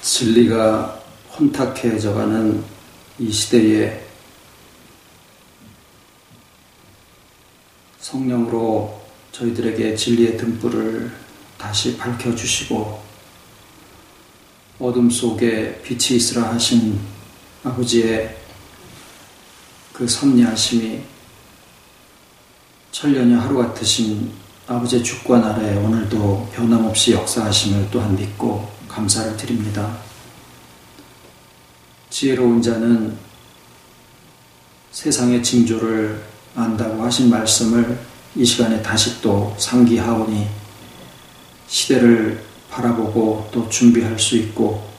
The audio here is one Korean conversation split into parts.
진리가 혼탁해져가는 이 시대에 성령으로 저희들에게 진리의 등불을 다시 밝혀주시고 어둠 속에 빛이 있으라 하신 아버지의 그 섭리하심이 천년의 하루 같으신 아버지의 주권 아래 오늘도 변함없이 역사하심을 또한 믿고 감사를 드립니다. 지혜로운 자는 세상의 징조를 안다고 하신 말씀을 이 시간에 다시 또 상기하오니 시대를 바라보고 또 준비할 수 있고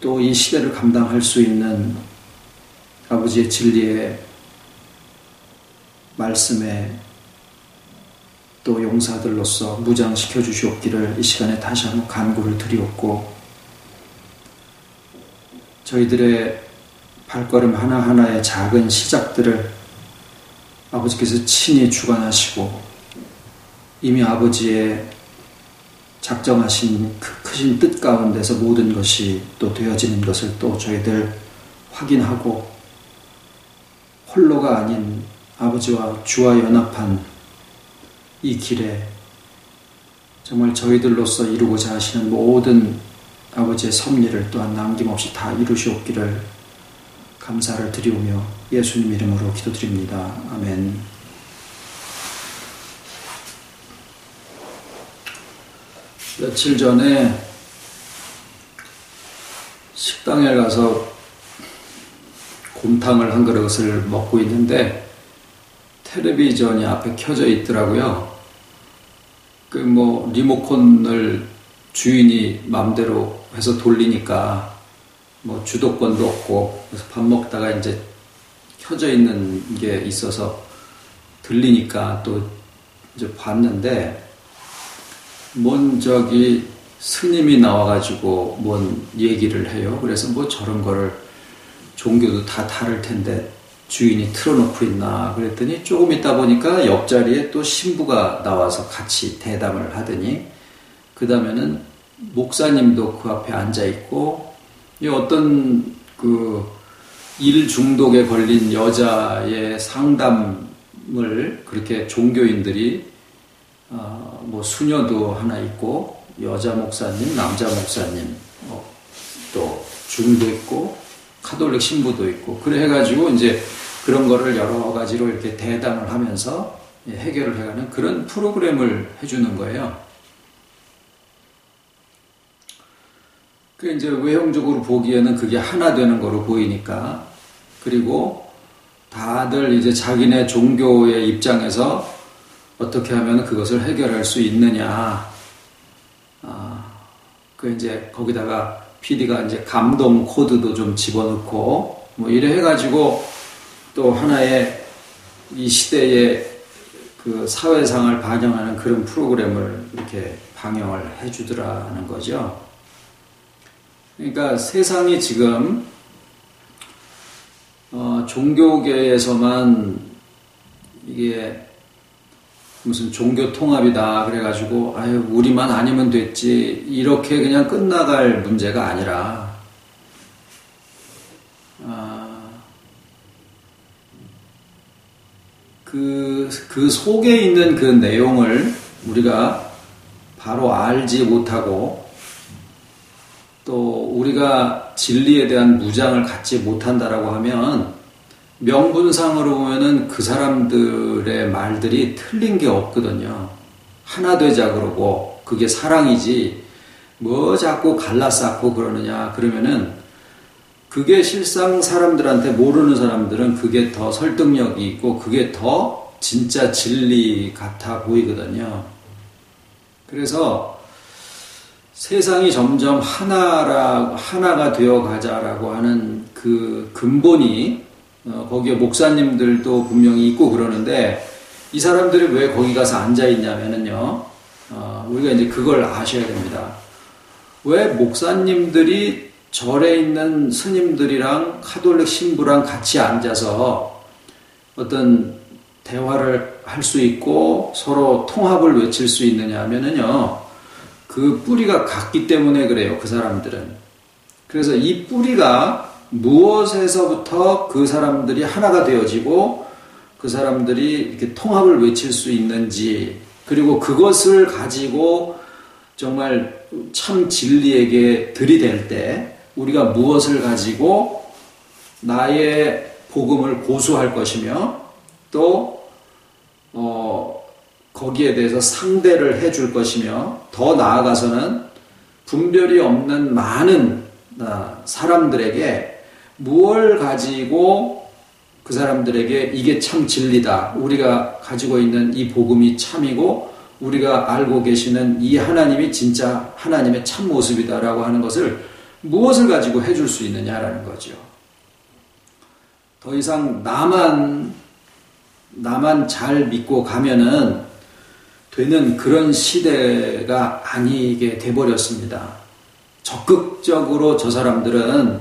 또 이 시대를 감당할 수 있는 아버지의 진리의 말씀에 또 용사들로서 무장시켜 주시옵기를 이 시간에 다시 한번 간구를 드리옵고 저희들의 발걸음 하나하나의 작은 시작들을 아버지께서 친히 주관하시고 이미 아버지의 작정하신 그 크신 뜻 가운데서 모든 것이 또 되어지는 것을 또 저희들 확인하고 홀로가 아닌 아버지와 주와 연합한 이 길에 정말 저희들로서 이루고자 하시는 모든 아버지의 섭리를 또한 남김없이 다 이루시옵기를 감사를 드리오며 예수님 이름으로 기도드립니다. 아멘. 며칠 전에 식당에 가서 곰탕을 한 그릇을 먹고 있는데 텔레비전이 앞에 켜져 있더라고요. 리모컨을 주인이 마음대로 해서 돌리니까 주도권도 없고 그래서 밥 먹다가 이제 켜져 있는 게 있어서 들리니까 또 이제 봤는데 스님이 나와가지고 뭔 얘기를 해요. 그래서 저런 거를 종교도 다 다를 텐데 주인이 틀어놓고 있나 그랬더니 조금 있다 보니까 옆자리에 또 신부가 나와서 같이 대담을 하더니 그 다음에는 목사님도 그 앞에 앉아있고 어떤 일 중독에 걸린 여자의 상담을 그렇게 종교인들이 수녀도 하나 있고 여자 목사님, 남자 목사님 또 중도 있고 카톨릭 신부도 있고 그래 해가지고 이제 그런 거를 여러 가지로 이렇게 대담을 하면서 해결을 해가는 그런 프로그램을 해주는 거예요. 이제 외형적으로 보기에는 그게 하나 되는 거로 보이니까 그리고 다들 이제 자기네 종교의 입장에서 어떻게 하면 그것을 해결할 수 있느냐. 이제 거기다가 PD가 이제 감동 코드도 좀 집어넣고 이래 해가지고 또 하나의 이 시대의 그 사회상을 반영하는 그런 프로그램을 이렇게 방영을 해주더라는 거죠. 그러니까 세상이 지금 종교계에서만 이게 무슨 종교 통합이다 그래가지고 우리만 아니면 됐지 이렇게 그냥 끝나갈 문제가 아니라 그 속에 있는 그 내용을 우리가 바로 알지 못하고 또 우리가 진리에 대한 무장을 갖지 못한다라고 하면 명분상으로 보면은 그 사람들의 말들이 틀린 게 없거든요. 하나 되자 그러고 그게 사랑이지 자꾸 갈라쌓고 그러느냐 그러면은 그게 실상 사람들한테 모르는 사람들은 그게 더 설득력이 있고 그게 더 진짜 진리 같아 보이거든요. 그래서 세상이 점점 하나가 되어 가자라고 하는 그 근본이 거기에 목사님들도 분명히 있고 그러는데 이 사람들이 왜 거기 가서 앉아 있냐면은요, 우리가 이제 그걸 아셔야 됩니다. 왜 목사님들이 절에 있는 스님들이랑 카톨릭 신부랑 같이 앉아서 어떤 대화를 할 수 있고 서로 통합을 외칠 수 있느냐 하면은요, 그 뿌리가 같기 때문에 그래요. 그 사람들은. 그래서 이 뿌리가 무엇에서부터 그 사람들이 하나가 되어지고 그 사람들이 이렇게 통합을 외칠 수 있는지, 그리고 그것을 가지고 정말 참 진리에게 들이댈 때 우리가 무엇을 가지고 나의 복음을 고수할 것이며 또 거기에 대해서 상대를 해줄 것이며, 더 나아가서는 분별이 없는 많은 사람들에게 무엇을 가지고 그 사람들에게 이게 참 진리다, 우리가 가지고 있는 이 복음이 참이고 우리가 알고 계시는 이 하나님이 진짜 하나님의 참 모습이다라고 하는 것을 무엇을 가지고 해줄 수 있느냐라는 거죠. 더 이상 나만 잘 믿고 가면은 되는 그런 시대가 아니게 돼버렸습니다. 적극적으로 저 사람들은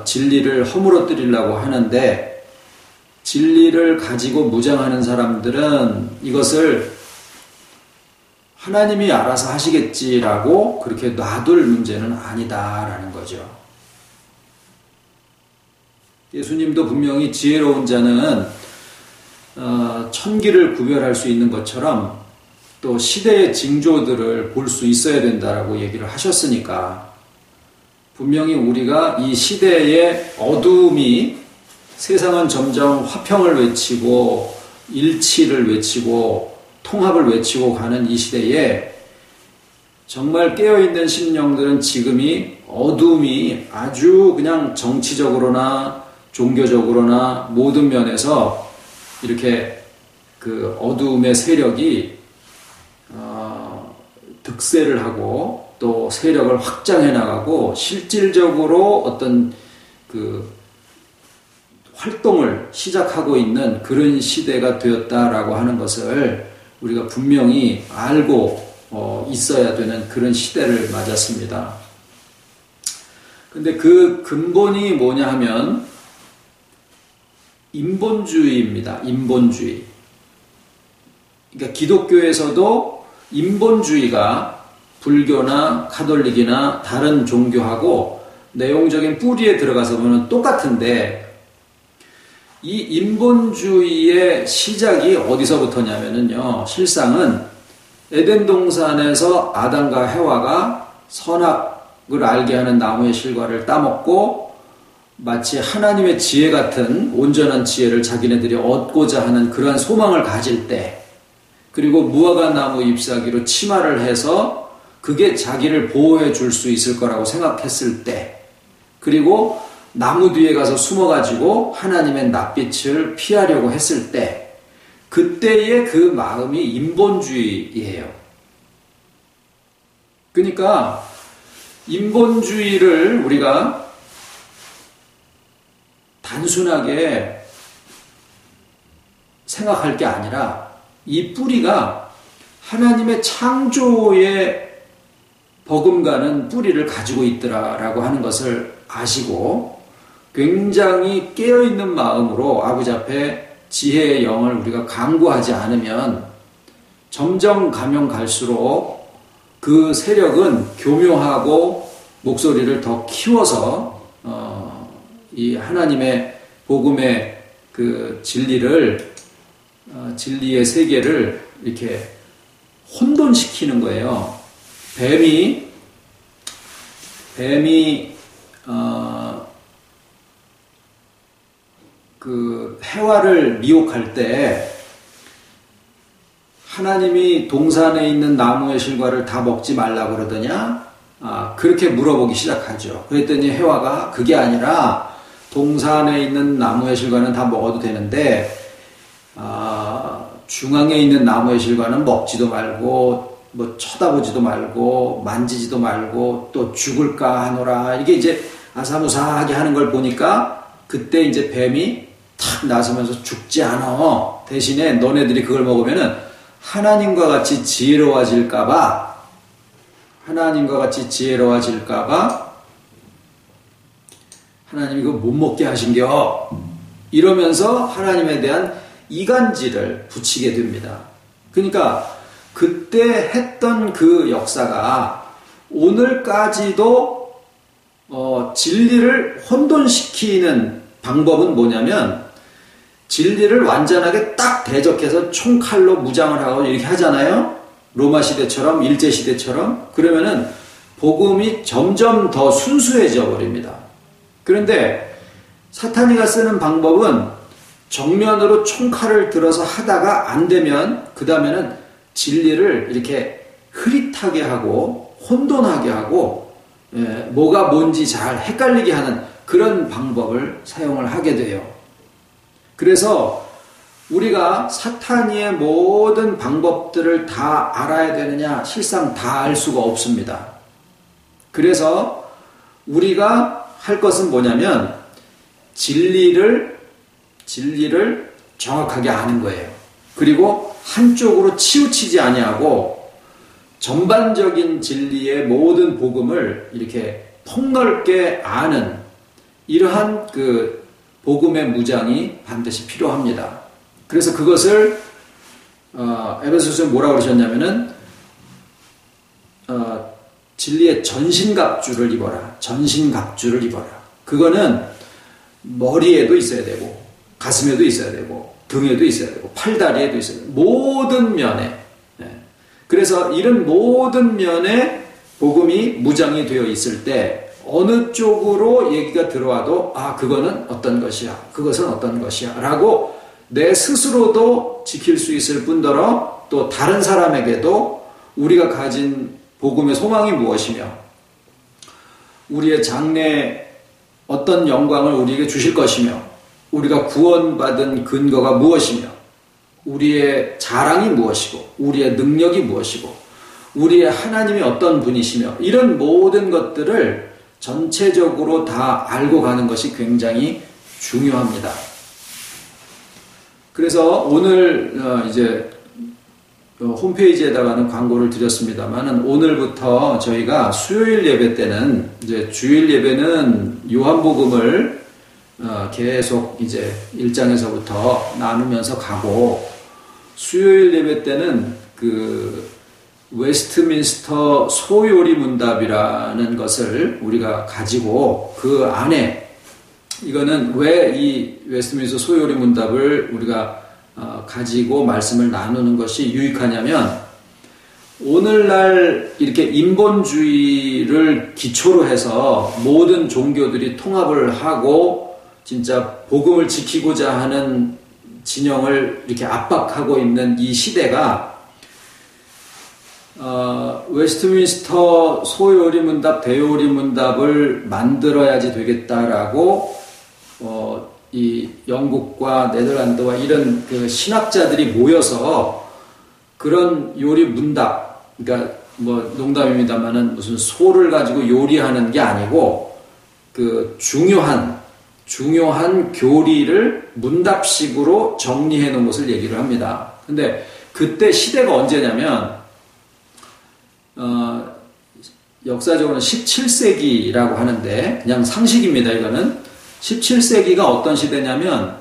진리를 허물어뜨리려고 하는데, 진리를 가지고 무장하는 사람들은 이것을 하나님이 알아서 하시겠지라고 그렇게 놔둘 문제는 아니다라는 거죠. 예수님도 분명히 지혜로운 자는 천기를 구별할 수 있는 것처럼 또 시대의 징조들을 볼 수 있어야 된다라고 얘기를 하셨으니까, 분명히 우리가 이 시대의 어두움이, 세상은 점점 화평을 외치고 일치를 외치고 통합을 외치고 가는 이 시대에 정말 깨어있는 심령들은 지금이 어두움이 아주 그냥 정치적으로나 종교적으로나 모든 면에서 이렇게 그 어두움의 세력이 득세를 하고 또 세력을 확장해 나가고 실질적으로 어떤 그 활동을 시작하고 있는 그런 시대가 되었다라고 하는 것을 우리가 분명히 알고 있어야 되는 그런 시대를 맞았습니다. 근데 그 근본이 뭐냐 하면 인본주의입니다. 인본주의. 그러니까 기독교에서도 인본주의가 불교나 가톨릭이나 다른 종교하고 내용적인 뿌리에 들어가서 보면 똑같은데, 이 인본주의의 시작이 어디서부터냐면요, 실상은 에덴 동산에서 아담과 해와가 선악을 알게 하는 나무의 실과를 따먹고 마치 하나님의 지혜 같은 온전한 지혜를 자기네들이 얻고자 하는 그러한 소망을 가질 때, 그리고 무화과 나무 잎사귀로 치마를 해서 그게 자기를 보호해 줄 수 있을 거라고 생각했을 때, 그리고 나무 뒤에 가서 숨어가지고 하나님의 낯빛을 피하려고 했을 때, 그때의 그 마음이 인본주의예요. 그러니까 인본주의를 우리가 단순하게 생각할 게 아니라 이 뿌리가 하나님의 창조의 버금가는 뿌리를 가지고 있더라라고 하는 것을 아시고 굉장히 깨어있는 마음으로 아버지 앞에 지혜의 영을 우리가 강구하지 않으면 점점 가면 갈수록 그 세력은 교묘하고 목소리를 더 키워서 이 하나님의 복음의 그 진리를 진리의 세계를 이렇게 혼돈시키는 거예요. 뱀이 그 해와를 미혹할 때 하나님이 동산에 있는 나무의 실과를 다 먹지 말라고 그러더냐? 그렇게 물어보기 시작하죠. 그랬더니 해와가 그게 아니라 동산에 있는 나무의 실과는 다 먹어도 되는데 중앙에 있는 나무의 실과는 먹지도 말고 뭐 쳐다보지도 말고 만지지도 말고 또 죽을까 하노라. 이게 이제 아사무사하게 하는 걸 보니까 그때 이제 뱀이 탁 나서면서 죽지 않아. 대신에 너네들이 그걸 먹으면은 하나님과 같이 지혜로워질까봐 하나님이 그거 못 먹게 하신겨. 이러면서 하나님에 대한 이간질을 붙이게 됩니다. 그러니까 그때 했던 그 역사가 오늘까지도 진리를 혼돈시키는 방법은 뭐냐면, 진리를 완전하게 딱 대적해서 총칼로 무장을 하고 이렇게 하잖아요. 로마 시대처럼, 일제 시대처럼. 그러면은 복음이 점점 더 순수해져 버립니다. 그런데 사탄이가 쓰는 방법은 정면으로 총칼을 들어서 하다가 안 되면 그 다음에는 진리를 이렇게 흐릿하게 하고 혼돈하게 하고 뭐가 뭔지 잘 헷갈리게 하는 그런 방법을 사용을 하게 돼요. 그래서 우리가 사탄이의 모든 방법들을 다 알아야 되느냐? 실상 다 알 수가 없습니다. 그래서 우리가 할 것은 뭐냐면 진리를 정확하게 아는 거예요. 그리고 한쪽으로 치우치지 아니하고 전반적인 진리의 모든 복음을 이렇게 폭넓게 아는 이러한 그 복음의 무장이 반드시 필요합니다. 그래서 그것을 에베소서에 뭐라고 그러셨냐면은 진리의 전신갑주를 입어라. 전신갑주를 입어라. 그거는 머리에도 있어야 되고 가슴에도 있어야 되고 등에도 있어야 되고 팔다리에도 있어야 되고 모든 면에. 그래서 이런 모든 면에 복음이 무장이 되어 있을 때 어느 쪽으로 얘기가 들어와도 그거는 어떤 것이야, 그것은 어떤 것이야 라고 내 스스로도 지킬 수 있을 뿐더러 또 다른 사람에게도 우리가 가진 복음의 소망이 무엇이며 우리의 장래에 어떤 영광을 우리에게 주실 것이며 우리가 구원받은 근거가 무엇이며 우리의 자랑이 무엇이고 우리의 능력이 무엇이고 우리의 하나님이 어떤 분이시며 이런 모든 것들을 전체적으로 다 알고 가는 것이 굉장히 중요합니다. 그래서 오늘 이제 홈페이지에다가는 광고를 드렸습니다만은 오늘부터 저희가 수요일 예배 때는 이제 주일 예배는 요한복음을 계속 이제 1장에서부터 나누면서 가고 수요일 예배 때는 그 웨스트민스터 소요리 문답이라는 것을 우리가 가지고 그 안에 이거는 왜 이 웨스트민스터 소요리 문답을 우리가 가지고 말씀을 나누는 것이 유익하냐면 오늘날 이렇게 인본주의를 기초로 해서 모든 종교들이 통합을 하고 진짜 복음을 지키고자 하는 진영을 이렇게 압박하고 있는 이 시대가 웨스트민스터 소요리 문답, 대요리 문답을 만들어야지 되겠다라고 이 영국과 네덜란드와 이런 그 신학자들이 모여서 그런 요리 문답, 그러니까 뭐 농담입니다만은 무슨 소를 가지고 요리하는 게 아니고 그 중요한 교리를 문답식으로 정리해 놓은 것을 얘기를 합니다. 근데 그때 시대가 언제냐면 역사적으로는 17세기라고 하는데 그냥 상식입니다. 이거는 17세기가 어떤 시대냐면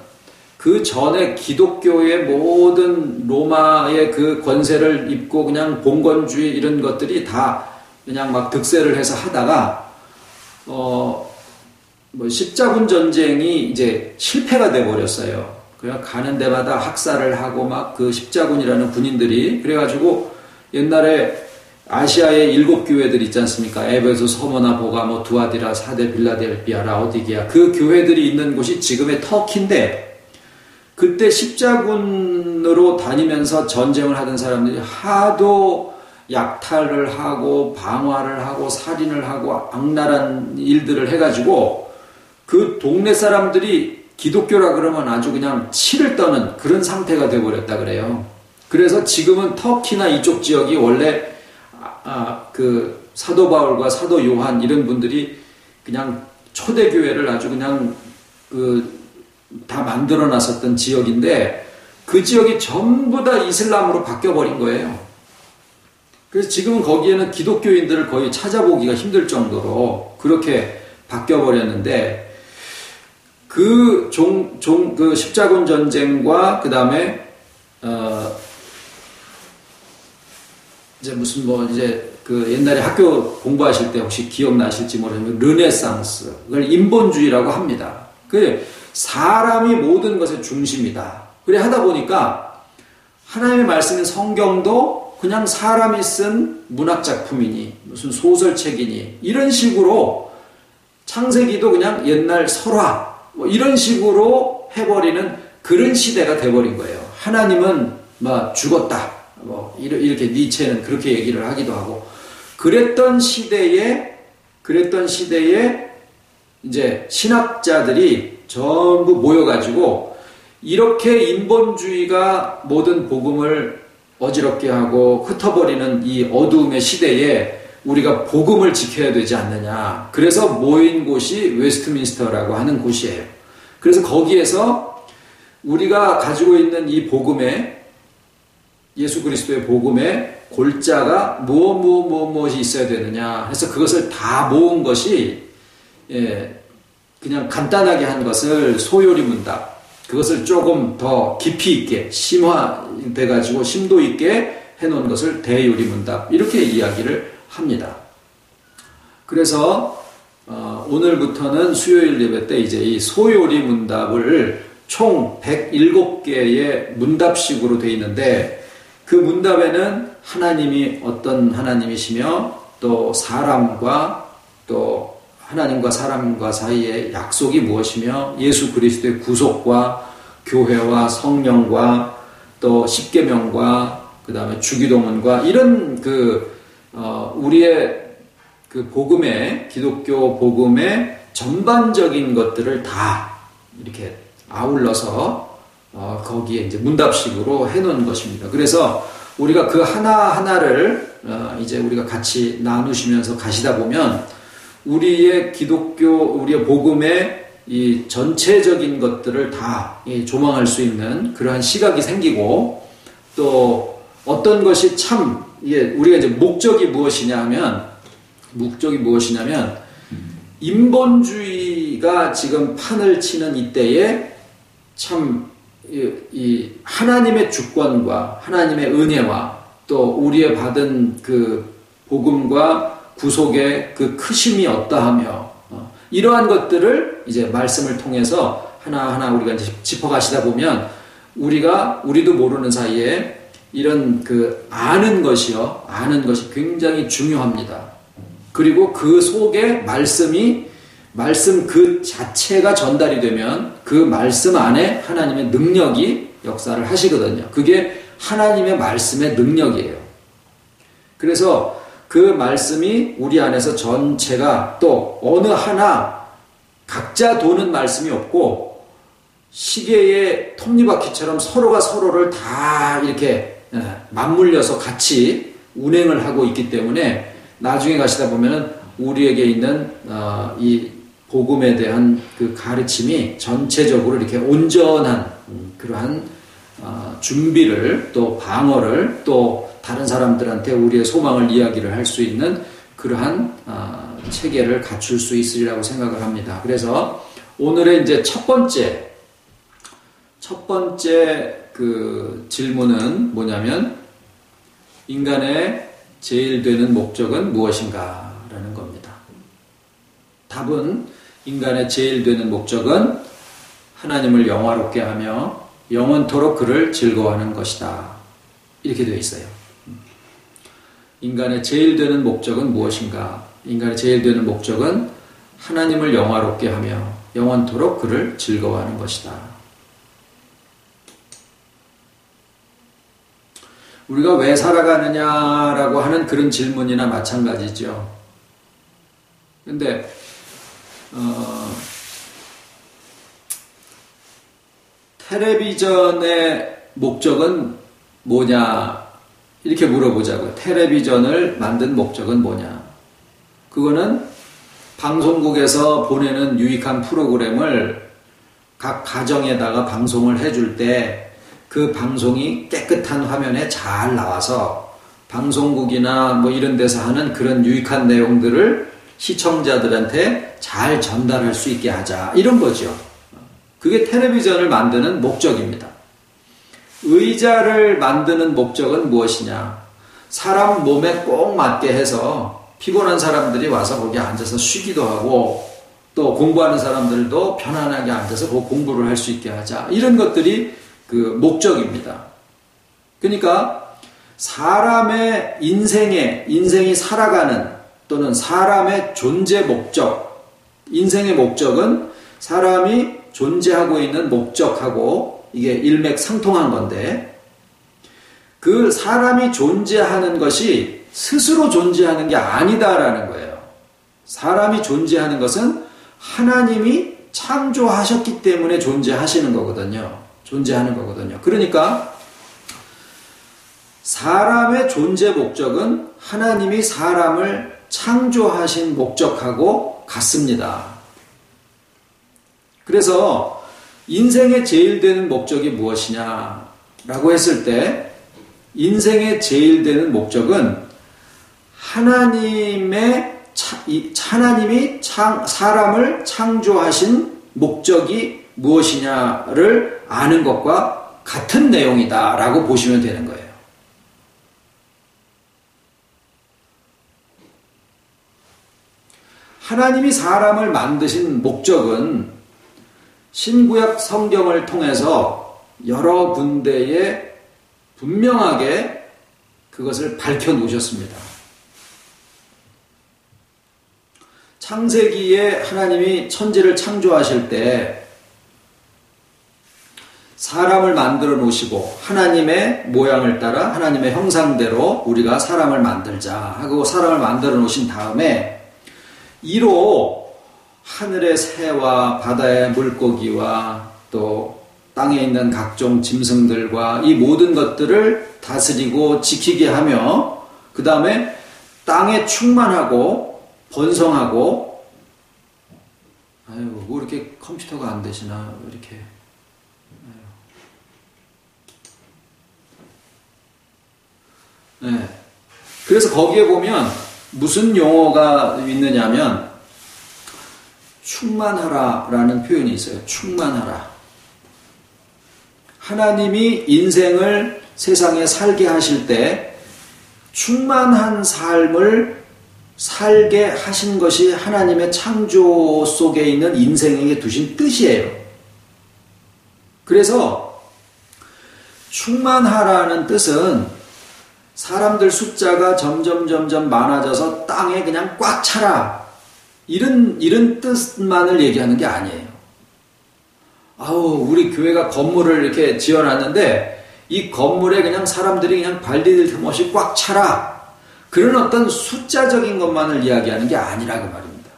그 전에 기독교의 모든 로마의 그 권세를 입고 그냥 봉건주의 이런 것들이 다 그냥 막 득세를 해서 하다가 뭐 십자군 전쟁이 이제 실패가 돼 버렸어요. 그냥 가는 데마다 학살을 하고 막 그 십자군이라는 군인들이 그래가지고 옛날에 아시아의 7교회들 있지 않습니까? 에베소, 서머나, 보가모, 두아디라, 사데, 빌라델비아, 라오디게아 그 교회들이 있는 곳이 지금의 터키인데 그때 십자군으로 다니면서 전쟁을 하던 사람들이 하도 약탈을 하고 방화를 하고 살인을 하고 악랄한 일들을 해가지고 그 동네 사람들이 기독교라 그러면 아주 그냥 치를 떠는 그런 상태가 되어버렸다 그래요. 그래서 지금은 터키나 이쪽 지역이 원래 그 사도 바울과 사도 요한 이런 분들이 그냥 초대교회를 아주 그냥 다 만들어 놨었던 지역인데 그 지역이 전부 다 이슬람으로 바뀌어버린 거예요. 그래서 지금은 거기에는 기독교인들을 거의 찾아보기가 힘들 정도로 그렇게 바뀌어버렸는데 그 십자군 전쟁과 그 다음에 이제 무슨 뭐 이제 그 옛날에 학교 공부하실 때 혹시 기억나실지 모르지만 르네상스를 인본주의라고 합니다. 그 사람이 모든 것의 중심이다. 그래 하다 보니까 하나님의 말씀인 성경도 그냥 사람이 쓴 문학작품이니 무슨 소설책이니 이런 식으로 창세기도 그냥 옛날 설화 뭐 이런 식으로 해버리는 그런 시대가 돼버린 거예요. 하나님은 막 죽었다. 뭐 이렇게 니체는 그렇게 얘기를 하기도 하고 그랬던 시대에 이제 신학자들이 전부 모여가지고 이렇게 인본주의가 모든 복음을 어지럽게 하고 흩어버리는 이 어두움의 시대에 우리가 복음을 지켜야 되지 않느냐. 그래서 모인 곳이 웨스트민스터라고 하는 곳이에요. 그래서 거기에서 우리가 가지고 있는 이 복음에 예수 그리스도의 복음에 골자가 무엇이 있어야 되느냐 해서 그것을 다 모은 것이 그냥 간단하게 한 것을 소요리 문답 그것을 조금 더 깊이 있게 심화돼 가지고 심도 있게 해놓은 것을 대요리 문답 이렇게 이야기를 합니다. 그래서 오늘부터는 수요일 예배 때 이제 이 소요리 문답을 총 107개의 문답식으로 되어 있는데 그 문답에는 하나님이 어떤 하나님이시며 또 사람과 또 하나님과 사람과 사이의 약속이 무엇이며 예수 그리스도의 구속과 교회와 성령과 또 십계명과 그 다음에 주기도문과 이런 우리의 그 복음의 기독교 복음의 전반적인 것들을 다 이렇게 아울러서 거기에 이제 문답식으로 해놓은 것입니다. 그래서 우리가 그 하나하나를 이제 우리가 같이 나누시면서 가시다 보면 우리의 우리의 복음의 이 전체적인 것들을 다 조망할 수 있는 그러한 시각이 생기고 또 어떤 것이 참 우리가 이제 목적이 무엇이냐면 인본주의가 지금 판을 치는 이때에 참 이 하나님의 주권과 하나님의 은혜와 또 우리의 받은 그 복음과 구속의 그 크심이 어떠하며 이러한 것들을 이제 말씀을 통해서 하나하나 우리가 이제 짚어가시다 보면 우리도 모르는 사이에 이런 그 아는 것이 굉장히 중요합니다. 그리고 그 속에 말씀 그 자체가 전달이 되면 그 말씀 안에 하나님의 능력이 역사를 하시거든요. 그게 하나님의 말씀의 능력이에요. 그래서 그 말씀이 우리 안에서 전체가 또 어느 하나 각자 도는 말씀이 없고 시계의 톱니바퀴처럼 서로가 서로를 다 이렇게 맞물려서 같이 운행을 하고 있기 때문에 나중에 가시다 보면은 우리에게 있는 이 복음에 대한 그 가르침이 전체적으로 이렇게 온전한 그러한 준비를 또 방어를 또 다른 사람들한테 우리의 소망을 이야기를 할 수 있는 그러한 체계를 갖출 수 있으리라고 생각을 합니다. 그래서 오늘의 이제 첫 번째 그 질문은 뭐냐면 인간의 제일 되는 목적은 무엇인가? 라는 겁니다. 답은 인간의 제일 되는 목적은 하나님을 영화롭게 하며 영원토록 그를 즐거워하는 것이다. 이렇게 되어 있어요. 인간의 제일 되는 목적은 무엇인가? 인간의 제일 되는 목적은 하나님을 영화롭게 하며 영원토록 그를 즐거워하는 것이다. 우리가 왜 살아가느냐라고 하는 그런 질문이나 마찬가지죠. 근데 텔레비전의 목적은 뭐냐 이렇게 물어보자고요. 텔레비전을 만든 목적은 뭐냐? 그거는 방송국에서 보내는 유익한 프로그램을 각 가정에다가 방송을 해줄 때 그 방송이 깨끗한 화면에 잘 나와서 방송국이나 뭐 이런 데서 하는 그런 유익한 내용들을 시청자들한테 잘 전달할 수 있게 하자. 이런 거죠. 그게 텔레비전을 만드는 목적입니다. 의자를 만드는 목적은 무엇이냐? 사람 몸에 꼭 맞게 해서 피곤한 사람들이 와서 거기 앉아서 쉬기도 하고 또 공부하는 사람들도 편안하게 앉아서 그 공부를 할 수 있게 하자. 이런 것들이 그 목적입니다. 그러니까 사람의 인생이 살아가는 또는 사람의 존재 목적, 인생의 목적은 사람이 존재하고 있는 목적하고 이게 일맥상통한 건데 그 사람이 존재하는 것이 스스로 존재하는 게 아니다라는 거예요. 사람이 존재하는 것은 하나님이 창조하셨기 때문에 존재하시는 거거든요. 존재하는 거거든요. 그러니까 사람의 존재 목적은 하나님이 사람을 창조하신 목적하고 같습니다. 그래서 인생의 제일 되는 목적이 무엇이냐라고 했을 때 인생의 제일 되는 목적은 하나님이 사람을 창조하신 목적이 무엇이냐를 아는 것과 같은 내용이다라고 보시면 되는 거예요. 하나님이 사람을 만드신 목적은 신구약 성경을 통해서 여러 군데에 분명하게 그것을 밝혀 놓으셨습니다. 창세기에 하나님이 천지를 창조하실 때 사람을 만들어 놓으시고 하나님의 모양을 따라 하나님의 형상대로 우리가 사람을 만들자 하고 사람을 만들어 놓으신 다음에 이로 하늘의 새와 바다의 물고기와 또 땅에 있는 각종 짐승들과 이 모든 것들을 다스리고 지키게 하며 그 다음에 땅에 충만하고 번성하고 아유 뭐 이렇게 컴퓨터가 안 되시나 이렇게 네. 그래서 거기에 보면 무슨 용어가 있느냐면 충만하라라는 표현이 있어요. 충만하라. 하나님이 인생을 세상에 살게 하실 때 충만한 삶을 살게 하신 것이 하나님의 창조 속에 있는 인생에게 두신 뜻이에요. 그래서 충만하라는 뜻은 사람들 숫자가 점점 많아져서 땅에 그냥 꽉 차라. 이런 뜻만을 얘기하는 게 아니에요. 우리 교회가 건물을 이렇게 지어놨는데 이 건물에 그냥 사람들이 그냥 발 디딜 틈 없이 꽉 차라. 그런 어떤 숫자적인 것만을 이야기하는 게 아니라고 말입니다.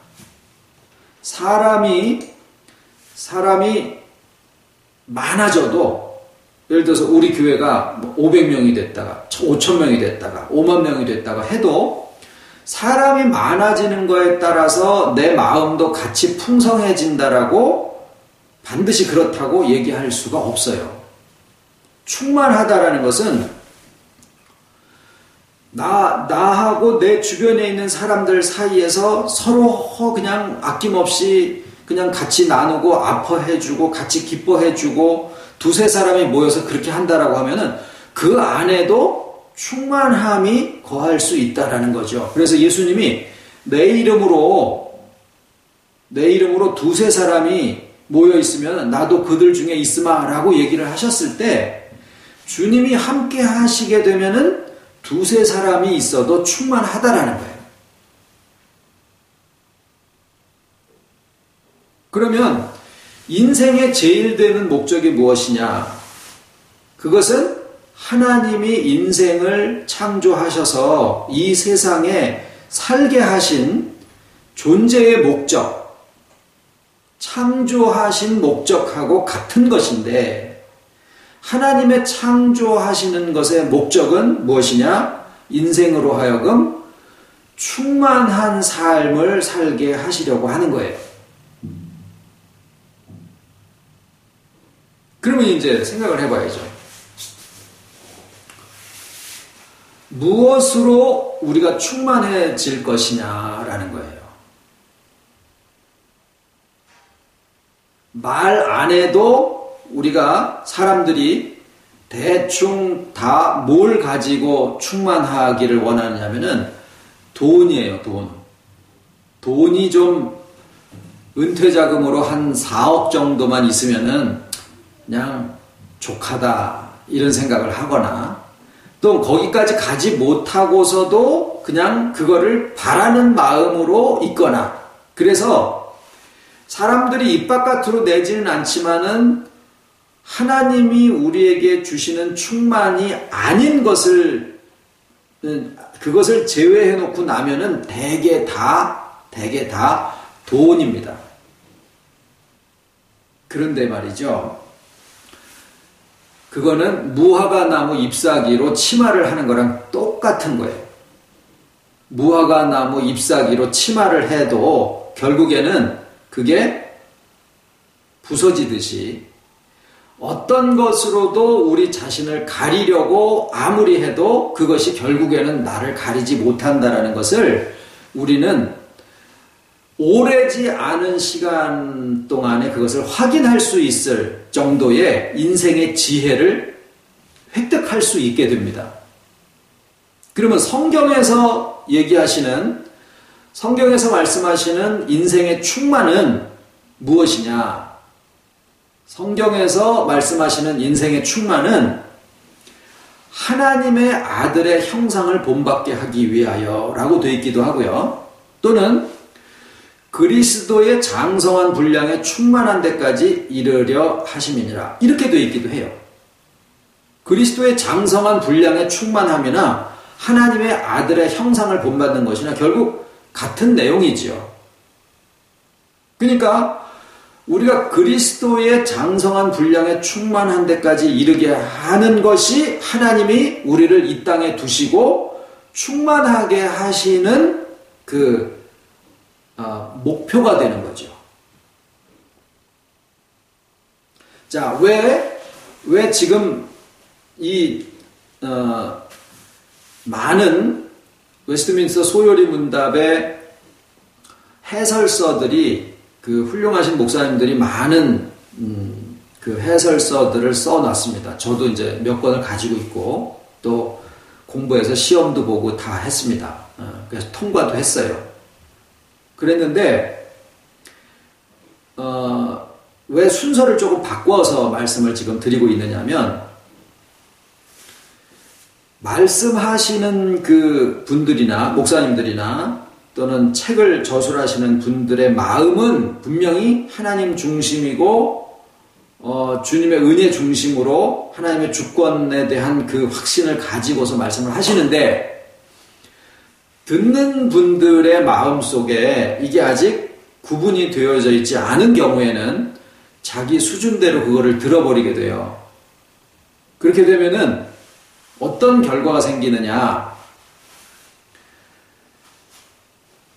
사람이 많아져도 예를 들어서 우리 교회가 500명이 됐다가 5,000명이 됐다가 5만 명이 됐다가 해도 사람이 많아지는 거에 따라서 내 마음도 같이 풍성해진다라고 반드시 그렇다고 얘기할 수가 없어요. 충만하다라는 것은 나하고 내 주변에 있는 사람들 사이에서 서로 그냥 아낌없이 그냥 같이 나누고 아파해주고 같이 기뻐해주고 두세 사람이 모여서 그렇게 한다라고 하면은 그 안에도 충만함이 거할 수 있다라는 거죠. 그래서 예수님이 내 이름으로 두세 사람이 모여 있으면 나도 그들 중에 있으마라고 얘기를 하셨을 때 주님이 함께 하시게 되면은 두세 사람이 있어도 충만하다라는 거예요. 그러면 인생의 제일 되는 목적이 무엇이냐? 그것은 하나님이 인생을 창조하셔서 이 세상에 살게 하신 존재의 목적, 창조하신 목적하고 같은 것인데 하나님의 창조하시는 것의 목적은 무엇이냐? 인생으로 하여금 충만한 삶을 살게 하시려고 하는 거예요. 그러면 이제 생각을 해봐야죠. 무엇으로 우리가 충만해질 것이냐라는 거예요. 말 안 해도 우리가 사람들이 대충 다 뭘 가지고 충만하기를 원하느냐면은 돈이에요, 돈. 돈이 좀 은퇴 자금으로 한 4억 정도만 있으면은 그냥 족하다 이런 생각을 하거나 또 거기까지 가지 못하고서도 그냥 그거를 바라는 마음으로 있거나 그래서 사람들이 입 바깥으로 내지는 않지만은 하나님이 우리에게 주시는 충만이 아닌 것을 그것을 제외해 놓고 나면은 대개 다 돈입니다. 그런데 말이죠. 그거는 무화과 나무 잎사귀로 치마를 하는 거랑 똑같은 거예요. 무화과 나무 잎사귀로 치마를 해도 결국에는 그게 부서지듯이 어떤 것으로도 우리 자신을 가리려고 아무리 해도 그것이 결국에는 나를 가리지 못한다라는 것을 우리는 오래지 않은 시간 동안에 그것을 확인할 수 있을 정도의 인생의 지혜를 획득할 수 있게 됩니다. 그러면 성경에서 말씀하시는 인생의 충만은 무엇이냐? 성경에서 말씀하시는 인생의 충만은 하나님의 아들의 형상을 본받게 하기 위하여 라고 되어 있기도 하고요. 또는 그리스도의 장성한 분량에 충만한 데까지 이르려 하심이니라. 이렇게 되어 있기도 해요. 그리스도의 장성한 분량에 충만함이나 하나님의 아들의 형상을 본받는 것이나 결국 같은 내용이지요. 그러니까 우리가 그리스도의 장성한 분량에 충만한 데까지 이르게 하는 것이 하나님이 우리를 이 땅에 두시고 충만하게 하시는 목표가 되는 거죠. 자, 왜 지금 이 많은 웨스트민스터 소요리 문답의 해설서들이 훌륭하신 목사님들이 많은 그 해설서들을 써놨습니다. 저도 이제 몇 권을 가지고 있고 또 공부해서 시험도 보고 다 했습니다. 그래서 통과도 했어요. 그랬는데 왜 순서를 조금 바꿔서 말씀을 지금 드리고 있느냐면 말씀하시는 그 분들이나 목사님들이나 또는 책을 저술하시는 분들의 마음은 분명히 하나님 중심이고 주님의 은혜 중심으로 하나님의 주권에 대한 그 확신을 가지고서 말씀을 하시는데 듣는 분들의 마음속에 이게 아직 구분이 되어져 있지 않은 경우에는 자기 수준대로 그거를 들어버리게 돼요. 그렇게 되면은 어떤 결과가 생기느냐?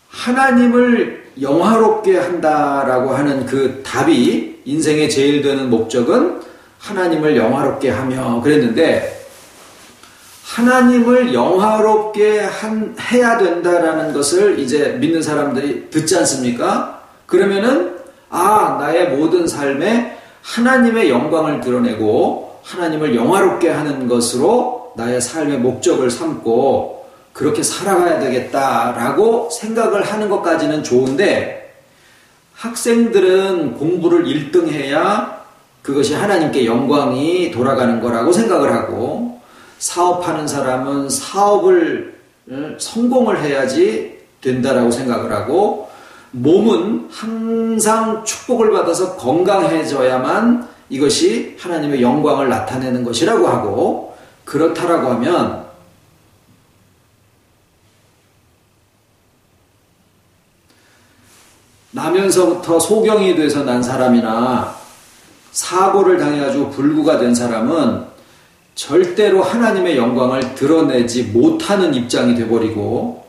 하나님을 영화롭게 한다라고 하는 그 답이 인생의 제일 되는 목적은 하나님을 영화롭게 하며 그랬는데 하나님을 영화롭게 해야 된다라는 것을 이제 믿는 사람들이 듣지 않습니까? 그러면은 나의 모든 삶에 하나님의 영광을 드러내고 하나님을 영화롭게 하는 것으로 나의 삶의 목적을 삼고 그렇게 살아가야 되겠다라고 생각을 하는 것까지는 좋은데 학생들은 공부를 1등 해야 그것이 하나님께 영광이 돌아가는 거라고 생각을 하고 사업하는 사람은 사업을 성공을 해야지 된다라고 생각을 하고 몸은 항상 축복을 받아서 건강해져야만 이것이 하나님의 영광을 나타내는 것이라고 하고 그렇다라고 하면 나면서부터 소경이 돼서 난 사람이나 사고를 당해가지고 불구가 된 사람은 절대로 하나님의 영광을 드러내지 못하는 입장이 돼버리고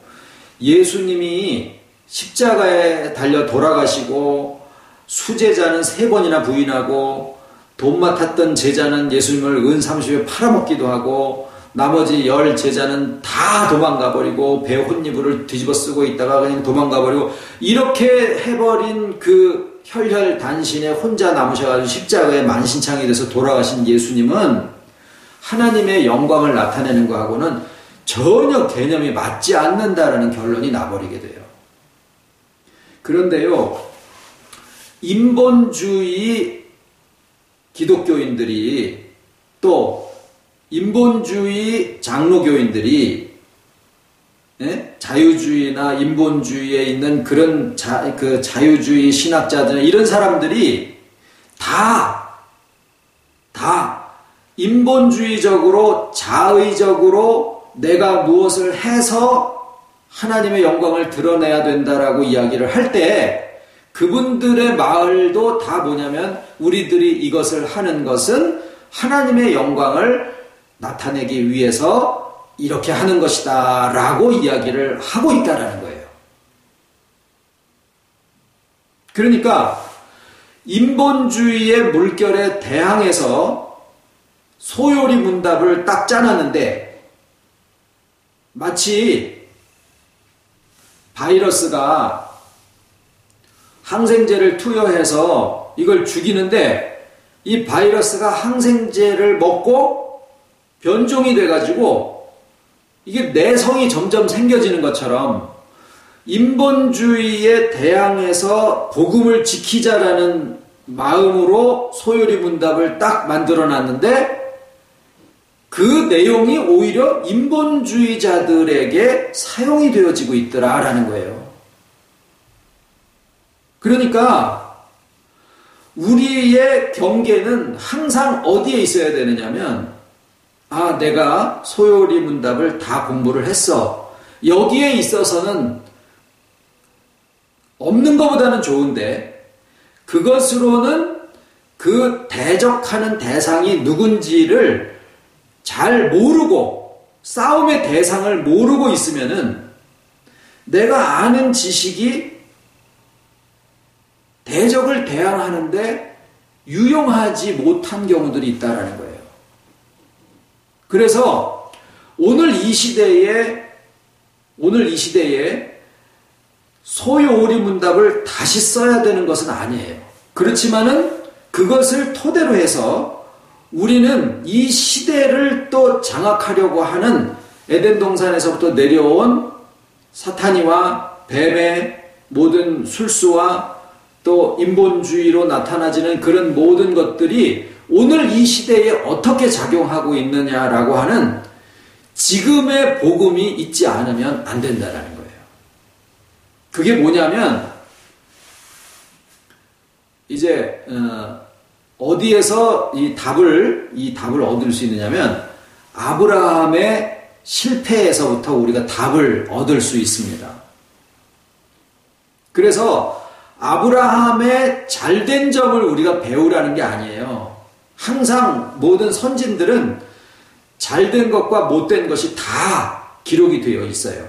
예수님이 십자가에 달려 돌아가시고 수제자는 3번이나 부인하고 돈 맡았던 제자는 예수님을 은 30에 팔아먹기도 하고 나머지 10 제자는 다 도망가버리고 배 혼이불을 뒤집어 쓰고 있다가 그냥 도망가버리고 이렇게 해버린 그 혈혈단신에 혼자 남으셔가지고 십자가에 만신창이 돼서 돌아가신 예수님은 하나님의 영광을 나타내는 것하고는 전혀 개념이 맞지 않는다라는 결론이 나버리게 돼요. 그런데요, 인본주의 기독교인들이 또 인본주의 장로교인들이 자유주의나 인본주의에 있는 그런 자유주의 신학자들 이런 사람들이 다 인본주의적으로 자의적으로 내가 무엇을 해서 하나님의 영광을 드러내야 된다라고 이야기를 할 때 그분들의 말도 다 뭐냐면 우리들이 이것을 하는 것은 하나님의 영광을 나타내기 위해서 이렇게 하는 것이다 라고 이야기를 하고 있다라는 거예요. 그러니까 인본주의의 물결에 대항해서 소요리 문답을 딱 짜놨는데 마치 바이러스가 항생제를 투여해서 이걸 죽이는데 이 바이러스가 항생제를 먹고 변종이 돼가지고 이게 내성이 점점 생겨지는 것처럼 인본주의에 대항해서 복음을 지키자라는 마음으로 소요리 문답을 딱 만들어놨는데 그 내용이 오히려 인본주의자들에게 사용이 되어지고 있더라라는 거예요. 그러니까 우리의 경계는 항상 어디에 있어야 되느냐면 내가 소요리 문답을 다 공부를 했어. 여기에 있어서는 없는 것보다는 좋은데 그것으로는 그 대적하는 대상이 누군지를 잘 모르고 싸움의 대상을 모르고 있으면은 내가 아는 지식이 대적을 대항하는데 유용하지 못한 경우들이 있다라는 거예요. 그래서 오늘 이 시대에 소요리 문답을 다시 써야 되는 것은 아니에요. 그렇지만은 그것을 토대로 해서 우리는 이 시대를 또 장악하려고 하는 에덴 동산에서부터 내려온 사탄이와 뱀의 모든 술수와 또 인본주의로 나타나지는 그런 모든 것들이 오늘 이 시대에 어떻게 작용하고 있느냐라고 하는 지금의 복음이 있지 않으면 안 된다라는 거예요. 그게 뭐냐면 이제 어디에서 이 답을 얻을 수 있느냐면 아브라함의 실패에서부터 우리가 답을 얻을 수 있습니다. 그래서 아브라함의 잘된 점을 우리가 배우라는 게 아니에요. 항상 모든 선진들은 잘된 것과 못된 것이 다 기록이 되어 있어요.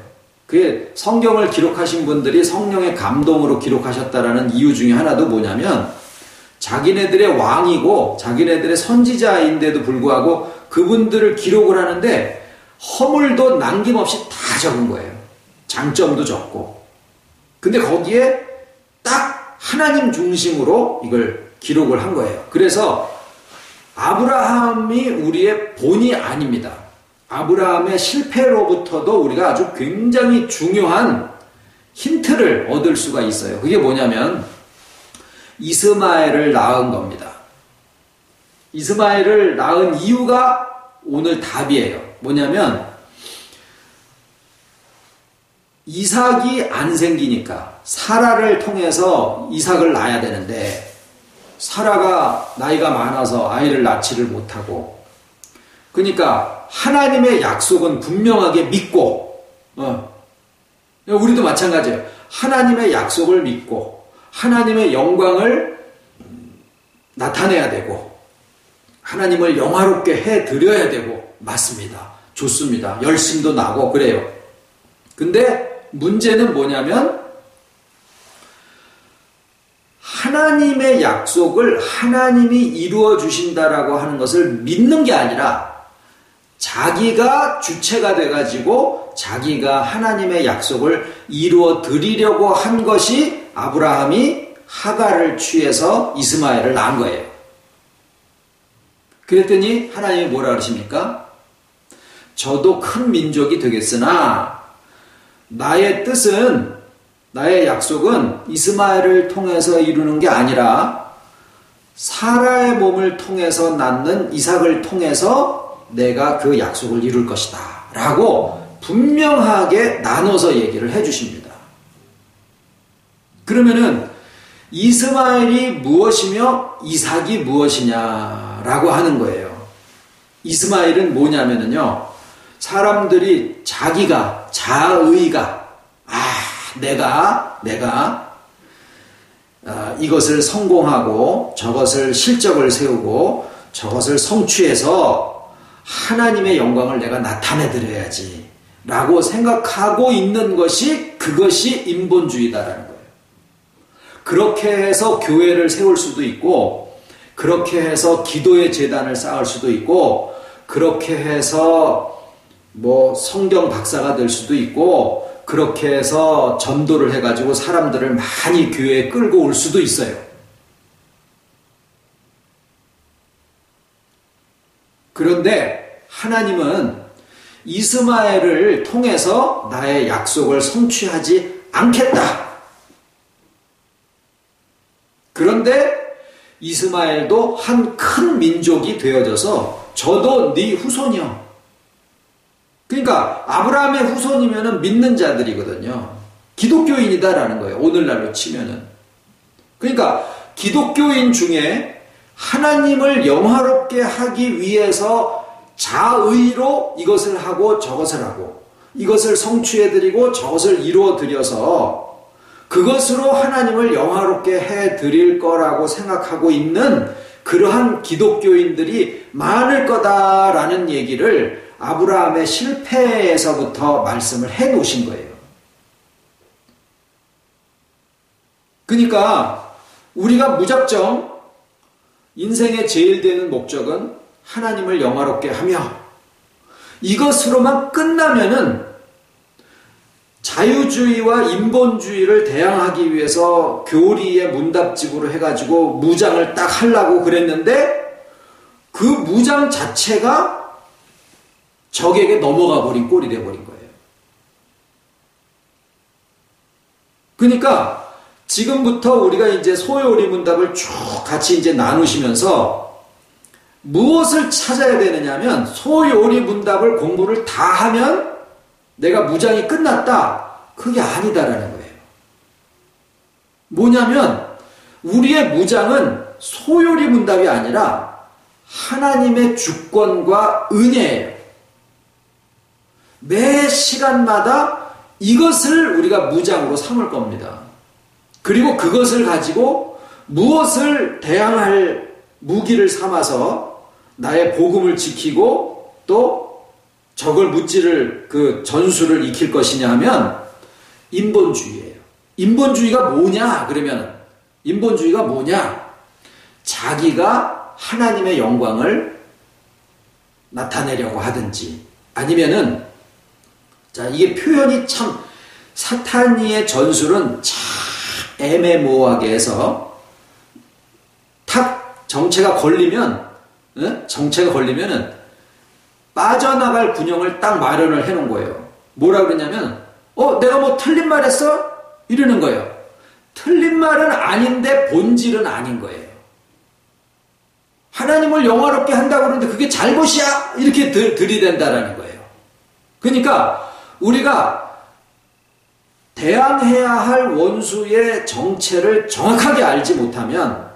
그게 성경을 기록하신 분들이 성령의 감동으로 기록하셨다라는 이유 중에 하나도 뭐냐면 자기네들의 왕이고 자기네들의 선지자인데도 불구하고 그분들을 기록을 하는데 허물도 남김없이 다 적은 거예요. 장점도 적고. 근데 거기에 딱 하나님 중심으로 이걸 기록을 한 거예요. 그래서 아브라함이 우리의 본이 아닙니다. 아브라함의 실패로부터도 우리가 아주 굉장히 중요한 힌트를 얻을 수가 있어요. 그게 뭐냐면 이스마엘을 낳은 겁니다. 이스마엘을 낳은 이유가 오늘 답이에요. 뭐냐면 이삭이 안 생기니까 사라를 통해서 이삭을 낳아야 되는데 사라가 나이가 많아서 아이를 낳지를 못하고 그러니까 하나님의 약속은 분명하게 믿고 우리도 마찬가지예요. 하나님의 약속을 믿고 하나님의 영광을 나타내야 되고 하나님을 영화롭게 해드려야 되고 맞습니다. 좋습니다. 열심도 나고 그래요. 근데 문제는 뭐냐면 하나님의 약속을 하나님이 이루어 주신다라고 하는 것을 믿는 게 아니라 자기가 주체가 돼가지고 자기가 하나님의 약속을 이루어 드리려고 한 것이 아브라함이 하갈을 취해서 이스마엘을 낳은 거예요. 그랬더니 하나님이 뭐라 그러십니까? 저도 큰 민족이 되겠으나 나의 뜻은, 나의 약속은 이스마엘을 통해서 이루는 게 아니라 사라의 몸을 통해서 낳는 이삭을 통해서 내가 그 약속을 이룰 것이다 라고 분명하게 나눠서 얘기를 해주십니다. 그러면은 이스마엘이 무엇이며 이삭이 무엇이냐라고 하는 거예요. 이스마엘은 뭐냐면은요, 사람들이 자의가 내가 이것을 성공하고 저것을 실적을 세우고 저것을 성취해서 하나님의 영광을 내가 나타내드려야지 라고 생각하고 있는 것이, 그것이 인본주의다라는 거예요. 그렇게 해서 교회를 세울 수도 있고, 그렇게 해서 기도의 재단을 쌓을 수도 있고, 그렇게 해서 뭐 성경 박사가 될 수도 있고, 그렇게 해서 전도를 해가지고 사람들을 많이 교회에 끌고 올 수도 있어요. 그런데 하나님은 이스마엘을 통해서 나의 약속을 성취하지 않겠다. 그런데 이스마엘도 한 큰 민족이 되어져서 저도 네 후손이요. 그러니까 아브라함의 후손이면은 믿는 자들이거든요. 기독교인이다라는 거예요. 오늘날로 치면은. 그러니까 기독교인 중에 하나님을 영화롭게 하기 위해서 자의로 이것을 하고 저것을 하고, 이것을 성취해드리고 저것을 이루어드려서 그것으로 하나님을 영화롭게 해드릴 거라고 생각하고 있는 그러한 기독교인들이 많을 거다라는 얘기를 아브라함의 실패에서부터 말씀을 해 놓으신 거예요. 그러니까 우리가 무작정 인생의 제일 되는 목적은 하나님을 영화롭게 하며 이것으로만 끝나면은 자유주의와 인본주의를 대항하기 위해서 교리의 문답집으로 해가지고 무장을 딱 하려고 그랬는데 그 무장 자체가 적에게 넘어가 버린 꼴이 돼버린 거예요. 그러니까 지금부터 우리가 이제 소요리 문답을 쭉 같이 이제 나누시면서 무엇을 찾아야 되느냐면 소요리 문답을 공부를 다 하면 내가 무장이 끝났다. 그게 아니다라는 거예요. 뭐냐면 우리의 무장은 소요리 문답이 아니라 하나님의 주권과 은혜예요. 매 시간마다 이것을 우리가 무장으로 삼을 겁니다. 그리고 그것을 가지고 무엇을 대항할 무기를 삼아서 나의 복음을 지키고 또 적을 무찌를 그 전술을 익힐 것이냐 하면 인본주의예요. 인본주의가 뭐냐? 그러면 인본주의가 뭐냐? 자기가 하나님의 영광을 나타내려고 하든지 아니면은 자 이게 표현이 참 사탄이의 전술은 참 애매모호하게 해서 탁 정체가 걸리면은 빠져나갈 군형을 딱 마련을 해놓은 거예요. 뭐라 그러냐면 내가 뭐 틀린 말 했어? 이러는 거예요. 틀린 말은 아닌데 본질은 아닌 거예요. 하나님을 영화롭게 한다고 그러는데 그게 잘못이야? 이렇게 들이댄다라는 거예요. 그러니까 우리가 대항해야 할 원수의 정체를 정확하게 알지 못하면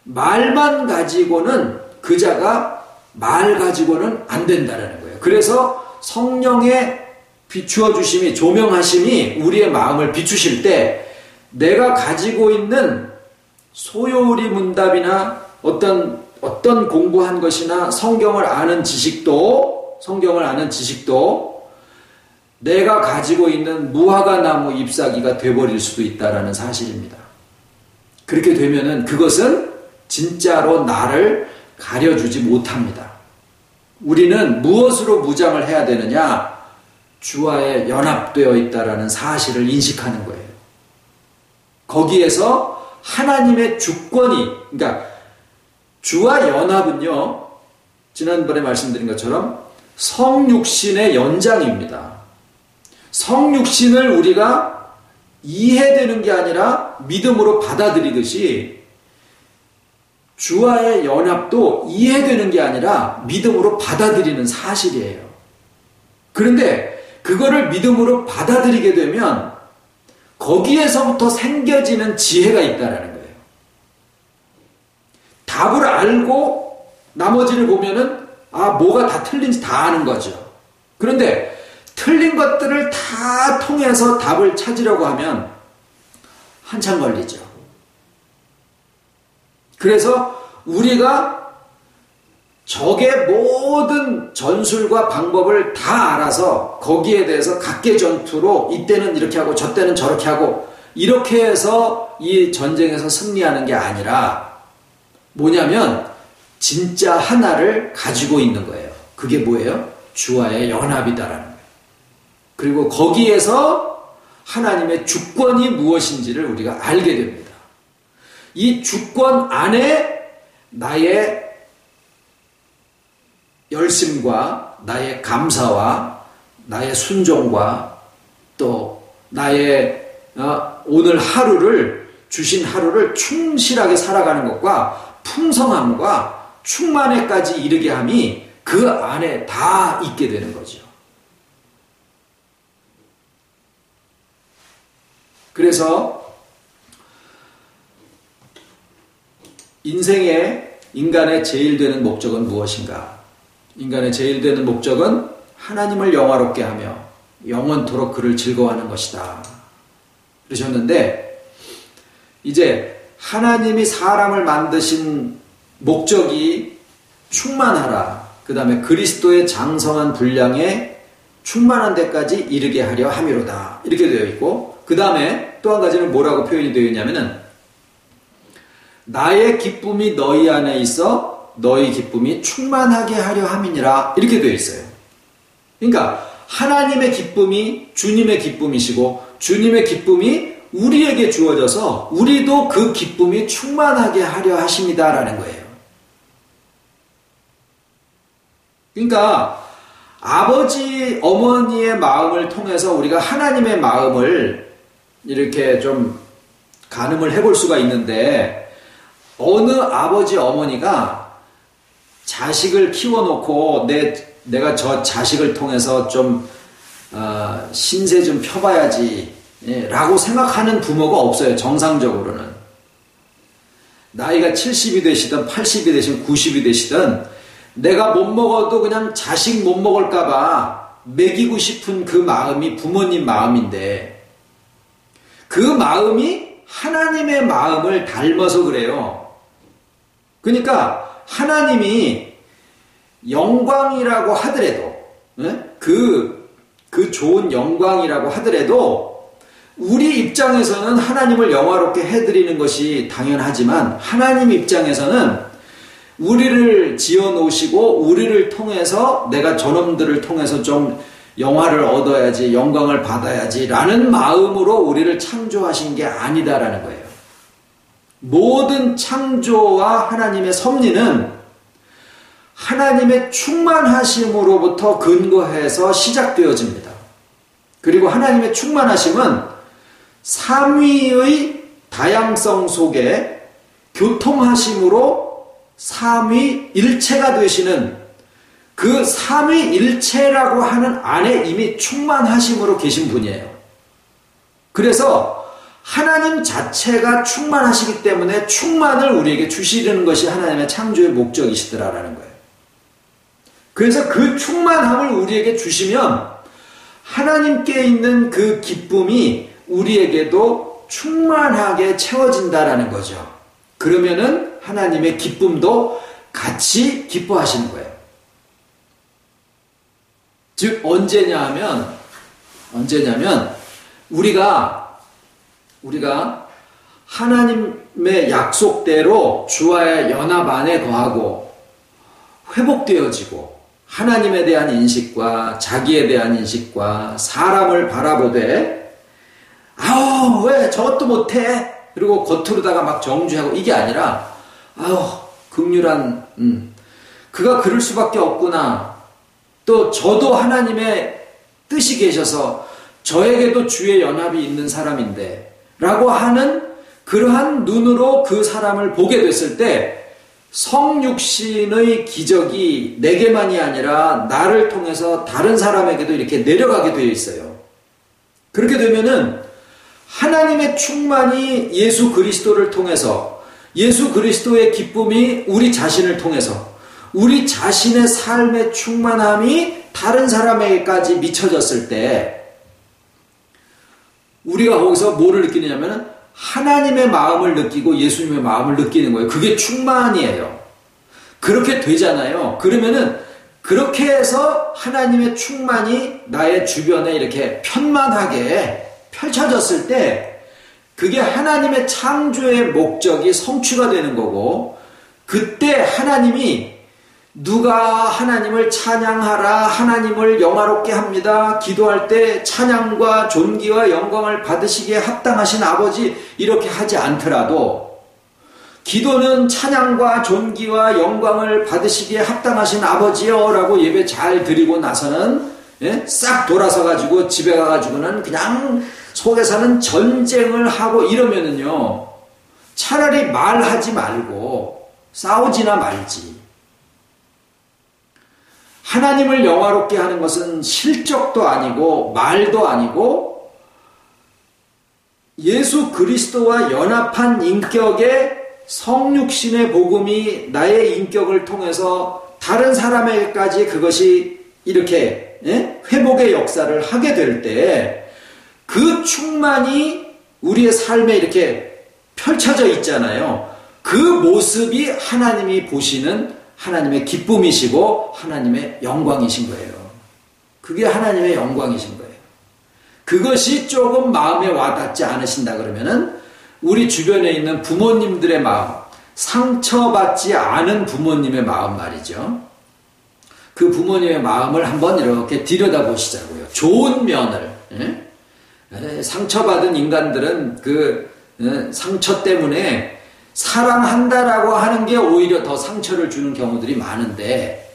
말만 가지고는 그자가 말 가지고는 안 된다라는 거예요. 그래서 성령의 비추어 주심이 조명하심이 우리의 마음을 비추실 때 내가 가지고 있는 소요리 문답이나 어떤 공부한 것이나 성경을 아는 지식도 내가 가지고 있는 무화과 나무 잎사귀가 돼버릴 수도 있다라는 사실입니다. 그렇게 되면은 그것은 진짜로 나를 가려주지 못합니다. 우리는 무엇으로 무장을 해야 되느냐? 주와의 연합되어 있다라는 사실을 인식하는 거예요. 거기에서 하나님의 주권이, 그러니까 주와 연합은요, 지난번에 말씀드린 것처럼 성육신의 연장입니다. 성육신을 우리가 이해되는 게 아니라 믿음으로 받아들이듯이 주와의 연합도 이해되는 게 아니라 믿음으로 받아들이는 사실이에요. 그런데 그거를 믿음으로 받아들이게 되면 거기에서부터 생겨지는 지혜가 있다는 거예요. 답을 알고 나머지를 보면은 뭐가 다 틀린지 다 아는 거죠. 그런데 틀린 것들을 다 통해서 답을 찾으려고 하면 한참 걸리죠. 그래서 우리가 적의 모든 전술과 방법을 다 알아서 거기에 대해서 각계전투로 이때는 이렇게 하고 저때는 저렇게 하고 이렇게 해서 이 전쟁에서 승리하는 게 아니라 뭐냐면 진짜 하나를 가지고 있는 거예요. 그게 뭐예요? 주와의 연합이다라는 거예요. 그리고 거기에서 하나님의 주권이 무엇인지를 우리가 알게 됩니다. 이 주권 안에 나의 열심과 나의 감사와 나의 순종과 또 나의 오늘 하루를 주신 하루를 충실하게 살아가는 것과 풍성함과 충만에까지 이르게 함이 그 안에 다 있게 되는 거죠. 그래서 인간의 제일 되는 목적은 무엇인가? 인간의 제일 되는 목적은 하나님을 영화롭게 하며 영원토록 그를 즐거워하는 것이다. 그러셨는데 이제 하나님이 사람을 만드신 목적이 충만하라. 그 다음에 그리스도의 장성한 분량에 충만한 데까지 이르게 하려 함이로다. 이렇게 되어 있고 그 다음에 또 한 가지는 뭐라고 표현이 되어 있냐면은 나의 기쁨이 너희 안에 있어 너희 기쁨이 충만하게 하려 함이니라. 이렇게 되어 있어요. 그러니까 하나님의 기쁨이 주님의 기쁨이시고 주님의 기쁨이 우리에게 주어져서 우리도 그 기쁨이 충만하게 하려 하십니다라는 거예요. 그러니까 아버지, 어머니의 마음을 통해서 우리가 하나님의 마음을 이렇게 좀 가늠을 해볼 수가 있는데 어느 아버지, 어머니가 자식을 키워놓고 내가 저 자식을 통해서 좀 신세 좀 펴봐야지 라고 생각하는 부모가 없어요. 정상적으로는. 나이가 70이 되시든 80이 되시든 90이 되시든 내가 못 먹어도 그냥 자식 못 먹을까봐 먹이고 싶은 그 마음이 부모님 마음인데 그 마음이 하나님의 마음을 닮아서 그래요. 그러니까 하나님이 영광이라고 하더라도 그 좋은 영광이라고 하더라도 우리 입장에서는 하나님을 영화롭게 해드리는 것이 당연하지만 하나님 입장에서는 우리를 지어놓으시고 우리를 통해서 내가 저놈들을 통해서 좀 영화를 얻어야지 영광을 받아야지 라는 마음으로 우리를 창조하신 게 아니다라는 거예요. 모든 창조와 하나님의 섭리는 하나님의 충만하심으로부터 근거해서 시작되어집니다. 그리고 하나님의 충만하심은 삼위의 다양성 속에 교통하심으로 삼위일체가 되시는 그 삼위일체라고 하는 안에 이미 충만하심으로 계신 분이에요. 그래서 하나님 자체가 충만하시기 때문에 충만을 우리에게 주시려는 것이 하나님의 창조의 목적이시더라라는 거예요. 그래서 그 충만함을 우리에게 주시면 하나님께 있는 그 기쁨이 우리에게도 충만하게 채워진다라는 거죠. 그러면은 하나님의 기쁨도 같이 기뻐하시는 거예요. 즉 언제냐면 우리가 하나님의 약속대로 주와의 연합 안에 거하고 회복되어지고 하나님에 대한 인식과 자기에 대한 인식과 사람을 바라보되 왜 저것도 못해 그리고 겉으로다가 막 정죄하고 이게 아니라 극률한 그가 그럴 수밖에 없구나. 또 저도 하나님의 뜻이 계셔서 저에게도 주의 연합이 있는 사람인데 라고 하는 그러한 눈으로 그 사람을 보게 됐을 때 성육신의 기적이 내게만이 아니라 나를 통해서 다른 사람에게도 이렇게 내려가게 되어 있어요. 그렇게 되면은 하나님의 충만이 예수 그리스도를 통해서, 예수 그리스도의 기쁨이 우리 자신을 통해서, 우리 자신의 삶의 충만함이 다른 사람에게까지 미쳐졌을 때 우리가 거기서 뭐를 느끼느냐면 하나님의 마음을 느끼고 예수님의 마음을 느끼는 거예요. 그게 충만이에요. 그렇게 되잖아요. 그러면은 그렇게 해서 하나님의 충만이 나의 주변에 이렇게 편만하게 펼쳐졌을 때 그게 하나님의 창조의 목적이 성취가 되는 거고, 그때 하나님이 누가 하나님을 찬양하라, 하나님을 영화롭게 합니다, 기도할 때 찬양과 존귀와 영광을 받으시기에 합당하신 아버지, 이렇게 하지 않더라도 기도는 찬양과 존귀와 영광을 받으시기에 합당하신 아버지요 라고 예배 잘 드리고 나서는 싹 돌아서 가지고 집에 가가지고는 그냥 속에서는 전쟁을 하고 이러면은요, 차라리 말하지 말고 싸우지나 말지. 하나님을 영화롭게 하는 것은 실적도 아니고 말도 아니고 예수 그리스도와 연합한 인격의 성육신의 복음이 나의 인격을 통해서 다른 사람에게까지 그것이 이렇게 회복의 역사를 하게 될 때 그 충만이 우리의 삶에 이렇게 펼쳐져 있잖아요. 그 모습이 하나님이 보시는 하나님의 기쁨이시고 하나님의 영광이신 거예요. 그게 하나님의 영광이신 거예요. 그것이 조금 마음에 와닿지 않으신다 그러면은 우리 주변에 있는 부모님들의 마음, 상처받지 않은 부모님의 마음 말이죠. 그 부모님의 마음을 한번 이렇게 들여다보시자고요. 좋은 면을. 상처받은 인간들은 그 상처 때문에 사랑한다라고 하는 게 오히려 더 상처를 주는 경우들이 많은데,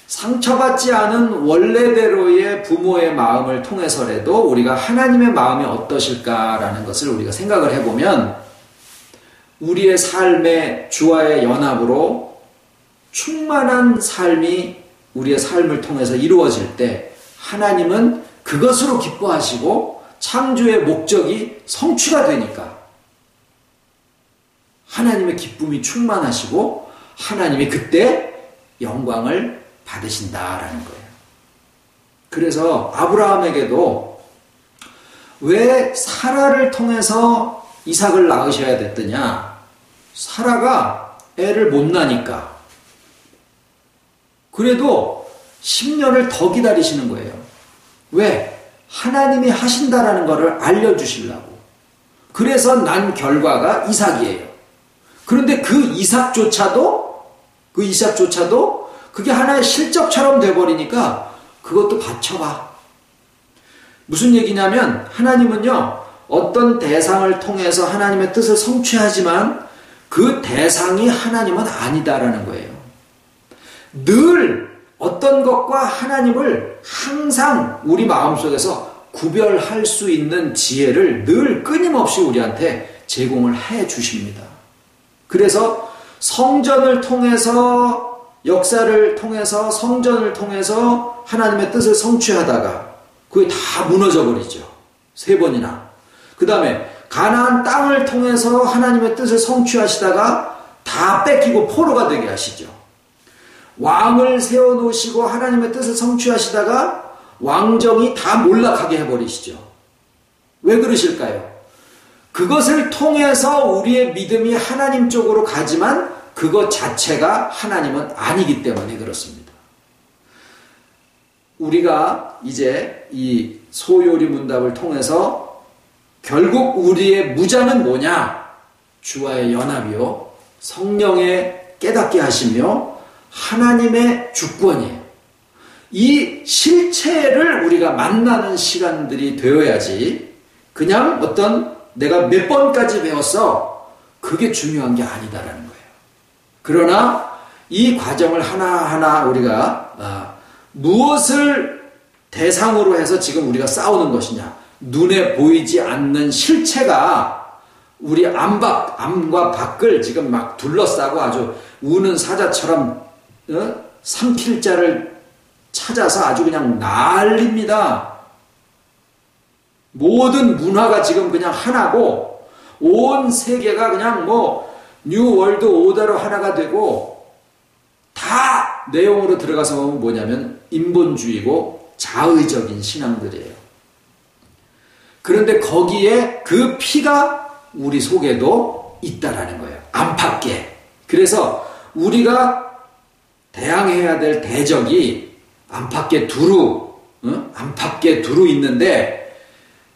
상처받지 않은 원래대로의 부모의 마음을 통해서라도 우리가 하나님의 마음이 어떠실까라는 것을 우리가 생각을 해보면 우리의 삶의 주와의 연합으로 충만한 삶이 우리의 삶을 통해서 이루어질 때 하나님은 그것으로 기뻐하시고 창조의 목적이 성취가 되니까 하나님의 기쁨이 충만하시고 하나님이 그때 영광을 받으신다라는 거예요. 그래서 아브라함에게도 왜 사라를 통해서 이삭을 낳으셔야 됐더냐? 사라가 애를 못 낳으니까. 그래도 10년을 더 기다리시는 거예요. 왜? 하나님이 하신다라는 것을 알려주시려고. 그래서 난 결과가 이삭이에요. 그런데 그 이삭조차도 그게 하나의 실적처럼 돼버리니까 그것도 받쳐봐. 무슨 얘기냐면 하나님은요, 어떤 대상을 통해서 하나님의 뜻을 성취하지만 그 대상이 하나님은 아니다라는 거예요. 늘 어떤 것과 하나님을 항상 우리 마음속에서 구별할 수 있는 지혜를 늘 끊임없이 우리한테 제공을 해 주십니다. 그래서 성전을 통해서, 역사를 통해서, 성전을 통해서 하나님의 뜻을 성취하다가 그게 다 무너져 버리죠. 3번이나. 그 다음에 가나안 땅을 통해서 하나님의 뜻을 성취하시다가 다 뺏기고 포로가 되게 하시죠. 왕을 세워놓으시고 하나님의 뜻을 성취하시다가 왕정이 다 몰락하게 해버리시죠. 왜 그러실까요? 그것을 통해서 우리의 믿음이 하나님 쪽으로 가지만 그것 자체가 하나님은 아니기 때문에 그렇습니다. 우리가 이제 이 소요리 문답을 통해서 결국 우리의 무장은 뭐냐? 주와의 연합이요, 성령의 깨닫게 하시며 하나님의 주권이에요. 이 실체를 우리가 만나는 시간들이 되어야지 그냥 어떤 내가 몇 번까지 배웠어, 그게 중요한 게 아니다라는 거예요. 그러나 이 과정을 하나하나 우리가 무엇을 대상으로 해서 지금 우리가 싸우는 것이냐. 눈에 보이지 않는 실체가 우리 안과 밖을 지금 막 둘러싸고 아주 우는 사자처럼 삼킬 자를 찾아서 아주 그냥 난립니다. 모든 문화가 지금 그냥 하나고 온 세계가 그냥 뉴 월드 오더로 하나가 되고 다 내용으로 들어가서 보면 뭐냐면 인본주의고 자의적인 신앙들이에요. 그런데 거기에 그 피가 우리 속에도 있다라는 거예요. 안팎에. 그래서 우리가 대항해야 될 대적이 안팎에 두루 있는데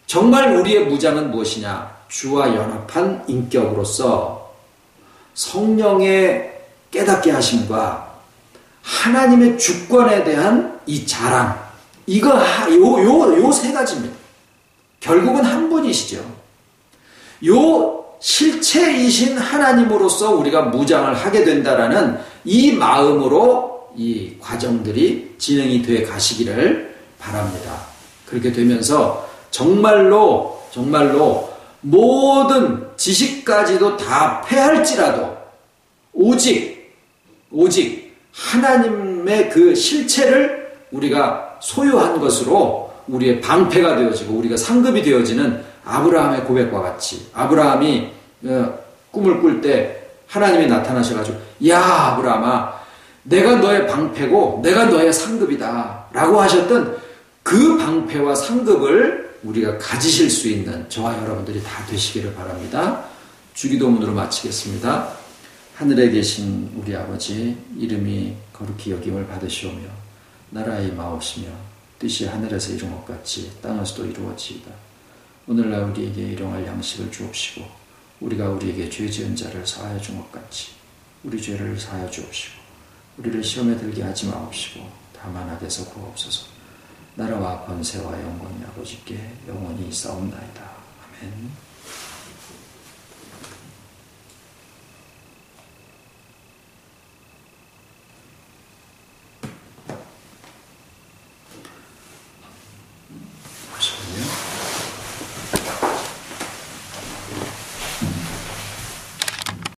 정말 우리의 무장은 무엇이냐? 주와 연합한 인격으로서 성령의 깨닫게 하심과 하나님의 주권에 대한 이 자랑, 요 세 가지입니다. 결국은 한 분이시죠. 요 실체이신 하나님으로서 우리가 무장을 하게 된다라는 이 마음으로 이 과정들이 진행이 돼 가시기를 바랍니다. 그렇게 되면서 정말로 모든 지식까지도 다 패할지라도 오직 하나님의 그 실체를 우리가 소유한 것으로 우리의 방패가 되어지고 우리가 상급이 되어지는 아브라함의 고백과 같이 아브라함이 꿈을 꿀 때 하나님이 나타나셔가지고 야 아브라함아 내가 너의 방패고 내가 너의 상급이다 라고 하셨던 그 방패와 상급을 우리가 가지실 수 있는 저와 여러분들이 다 되시기를 바랍니다. 주기도문으로 마치겠습니다. 하늘에 계신 우리 아버지 이름이 거룩히 여김을 받으시오며 나라의 마옵시며 뜻이 하늘에서 이룬 것 같이 땅에서도 이루어지이다. 오늘날 우리에게 일용할 양식을 주옵시고 우리가 우리에게 죄 지은 자를 사하여 준 것 같이 우리 죄를 사하여 주옵시고 우리를 시험에 들게 하지 마옵시고 다만 악에서 구하옵소서. 나라와 권세와 영광이 아버지께 영원히 있사옵나이다. 아멘.